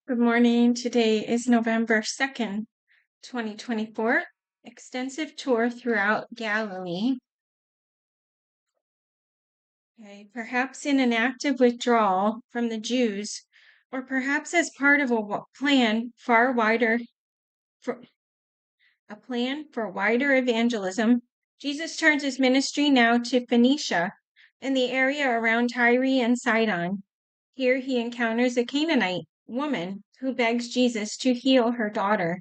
Good morning. Today is November 2nd, 2024. Extensive tour throughout Galilee. Okay, perhaps in an act of withdrawal from the Jews, or perhaps as part of plan for a plan for wider evangelism, Jesus turns his ministry now to Phoenicia and the area around Tyre and Sidon. Here he encounters a Canaanite woman who begs Jesus to heal her daughter.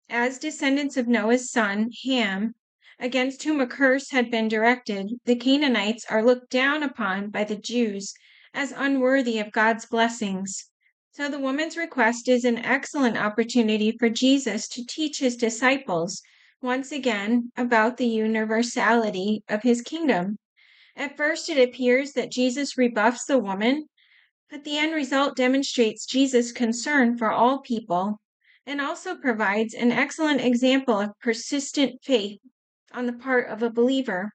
As descendants of Noah's son, Ham, against whom a curse had been directed, the Canaanites are looked down upon by the Jews as unworthy of God's blessings. So the woman's request is an excellent opportunity for Jesus to teach his disciples once again about the universality of his kingdom. At first, it appears that Jesus rebuffs the woman, but the end result demonstrates Jesus' concern for all people and also provides an excellent example of persistent faith on the part of a believer.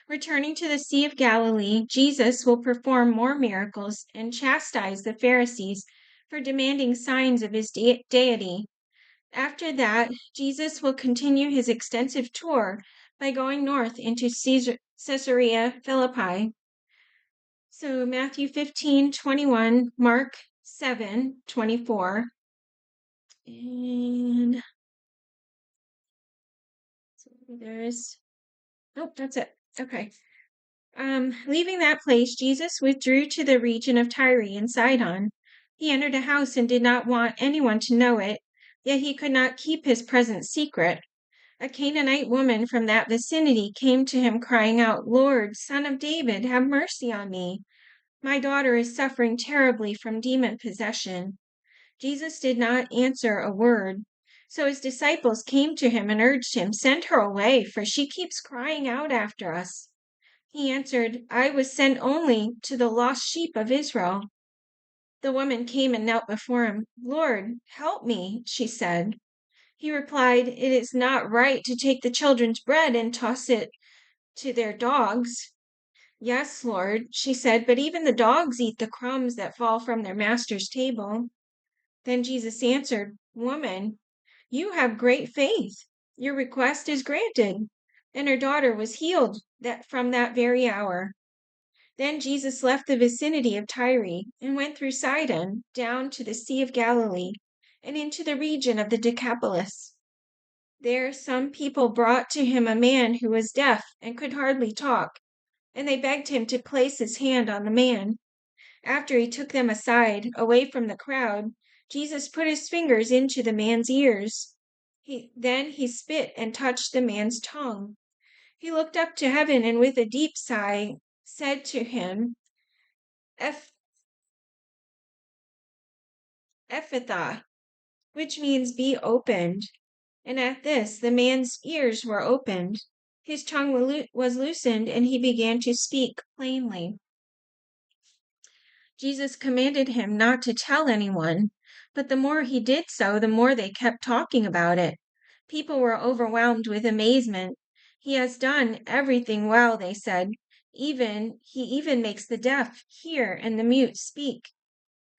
Returning to the Sea of Galilee, Jesus will perform more miracles and chastise the Pharisees for demanding signs of his deity. After that, Jesus will continue his extensive tour by going north into Caesarea Philippi. So Matthew 15:21, Mark 7:24, and that's it. Okay. Leaving that place, Jesus withdrew to the region of Tyre and Sidon. He entered a house and did not want anyone to know it, yet he could not keep his presence secret. A Canaanite woman from that vicinity came to him crying out, "Lord, Son of David, have mercy on me. My daughter is suffering terribly from demon possession." Jesus did not answer a word. So his disciples came to him and urged him, "Send her away, for she keeps crying out after us." He answered, "I was sent only to the lost sheep of Israel." The woman came and knelt before him. "Lord, help me," she said. He replied, "It is not right to take the children's bread and toss it to their dogs." "Yes, Lord," she said, "but even the dogs eat the crumbs that fall from their master's table." Then Jesus answered, "Woman, you have great faith. Your request is granted." And her daughter was healed from that very hour. Then Jesus left the vicinity of Tyre and went through Sidon down to the Sea of Galilee and into the region of the Decapolis. There some people brought to him a man who was deaf and could hardly talk, and they begged him to place his hand on the man. After he took them aside, away from the crowd, Jesus put his fingers into the man's ears. Then he spit and touched the man's tongue. He looked up to heaven and with a deep sigh said to him, Ephphatha, which means be opened. And at this, the man's ears were opened. His tongue was loosened, and he began to speak plainly. Jesus commanded him not to tell anyone, but the more he did so, the more they kept talking about it. People were overwhelmed with amazement. "He has done everything well," they said. He even makes the deaf hear and the mute speak."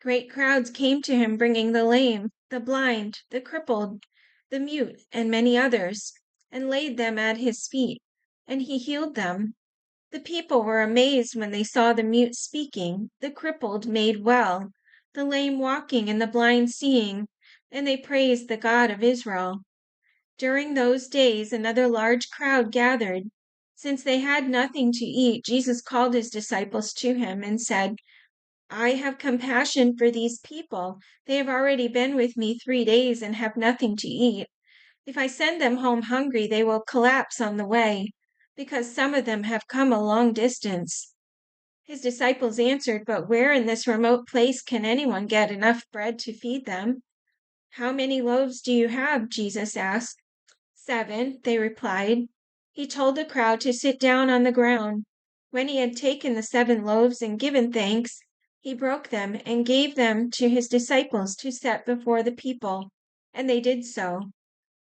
Great crowds came to him bringing the lame, the blind, the crippled, the mute, and many others, and laid them at his feet, and he healed them. The people were amazed when they saw the mute speaking, the crippled made well, the lame walking, and the blind seeing, and they praised the God of Israel. During those days, another large crowd gathered. Since they had nothing to eat, Jesus called his disciples to him and said, "I have compassion for these people. They have already been with me 3 days and have nothing to eat. If I send them home hungry, they will collapse on the way, because some of them have come a long distance." His disciples answered, "But where in this remote place can anyone get enough bread to feed them?" "How many loaves do you have?" Jesus asked. "7," they replied. He told the crowd to sit down on the ground. When he had taken the 7 loaves and given thanks, he broke them and gave them to his disciples to set before the people, and they did so.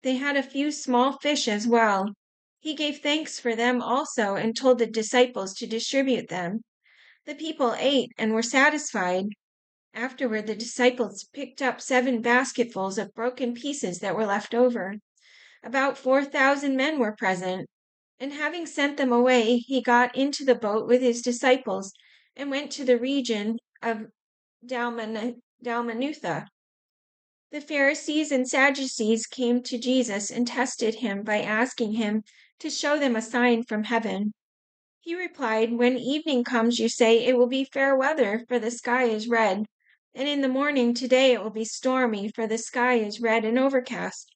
They had a few small fish as well. He gave thanks for them also and told the disciples to distribute them. The people ate and were satisfied. Afterward, the disciples picked up 7 basketfuls of broken pieces that were left over. About 4,000 men were present. And having sent them away, he got into the boat with his disciples and went to the region of Dalmanutha. The Pharisees and Sadducees came to Jesus and tested him by asking him to show them a sign from heaven. He replied, "When evening comes, you say it will be fair weather, for the sky is red. And in the morning, today it will be stormy, for the sky is red and overcast.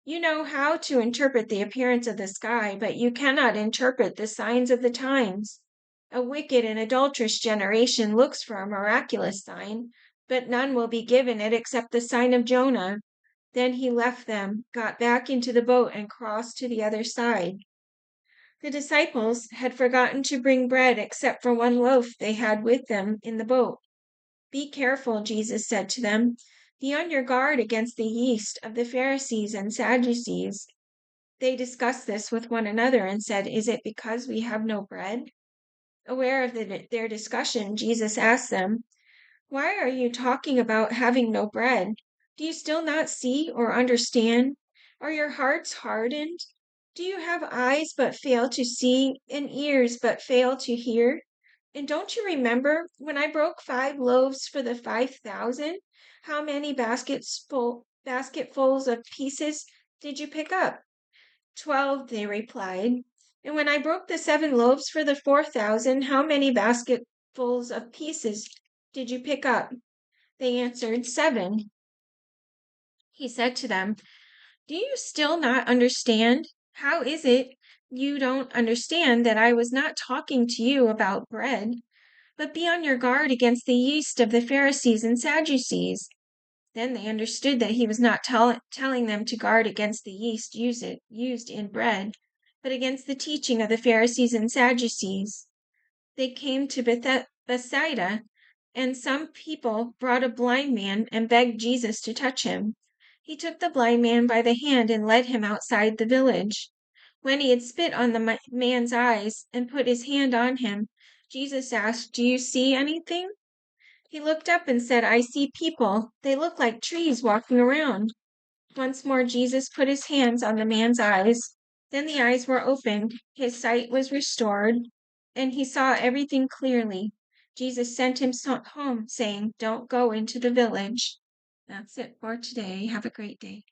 You know how to interpret the appearance of the sky, but you cannot interpret the signs of the times. A wicked and adulterous generation looks for a miraculous sign, but none will be given it except the sign of Jonah." Then he left them, got back into the boat, and crossed to the other side. The disciples had forgotten to bring bread except for 1 loaf they had with them in the boat. "Be careful," Jesus said to them. "Be on your guard against the yeast of the Pharisees and Sadducees." They discussed this with one another and said, "Is it because we have no bread?" Aware of their discussion, Jesus asked them, "Why are you talking about having no bread? Do you still not see or understand? Are your hearts hardened? Do you have eyes but fail to see and ears but fail to hear? And don't you remember when I broke 5 loaves for the 5,000? How many basketfuls of pieces did you pick up?" 12, they replied. "And when I broke the 7 loaves for the 4,000, how many basketfuls of pieces did you pick up?" They answered, 7. He said to them, "Do you still not understand? How is it you don't understand that I was not talking to you about bread? But be on your guard against the yeast of the Pharisees and Sadducees." Then they understood that he was not telling them to guard against the yeast used in bread, but against the teaching of the Pharisees and Sadducees. They came to Bethsaida, and some people brought a blind man and begged Jesus to touch him. He took the blind man by the hand and led him outside the village. When he had spit on the man's eyes and put his hand on him, Jesus asked, "Do you see anything?" He looked up and said, "I see people. They look like trees walking around." Once more Jesus put his hands on the man's eyes. Then the eyes were opened, his sight was restored, and he saw everything clearly. Jesus sent him home, saying, "Don't go into the village." That's it for today. Have a great day.